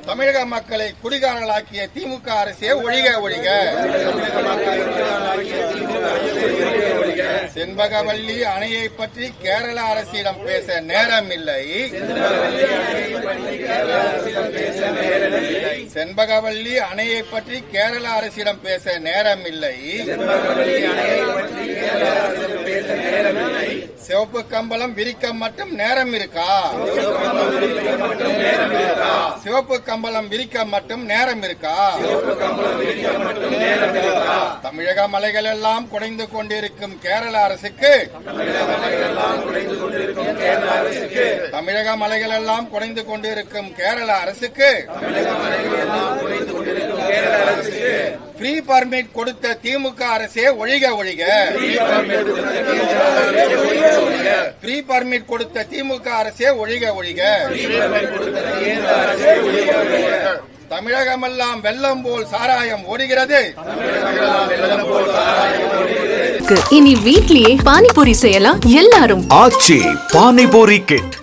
தமிழக மக்களை குடிகாரர்களாக்கிய திமுக அரசே ஒழிக ஒழிக. செண்பகவல்லி அணையை பற்றி கேரள அரசிடம் பேச நேரம் இல்லை. செண்பகவல்லி அணையை பற்றி கேரள அரசிடம் பேச நேரம் இல்லை. சிவப்பு கம்பளம் விரிக்க மட்டும் நேரம் இருக்கா? சிவப்பு கம்பளம் விரிக்க மட்டும் நேரம் இருக்கா? தமிழக மலைகள் எல்லாம் குடைந்து கொண்டிருக்கும் கேரள அரசுக்கு தமிழக மலைகள் எல்லாம் குடைந்து கொண்டிருக்கும் கேரள அரசுக்கு ஃப்ரீ பர்மிட் கொடுத்த திமுக அரசே ஒழிக ஒழிக. ஃப்ரீ பர்மிட் கொடுத்த திமுக அரசே ஒழிக ஒழிக. தமிழகமெல்லாம் வெள்ளம் போல் சாராயம் ஓடுகிறது. இனி வீட்லயே பானிபூரி செய்யலாம் எல்லாரும். ஆச்சி பானிபூரி கிட்.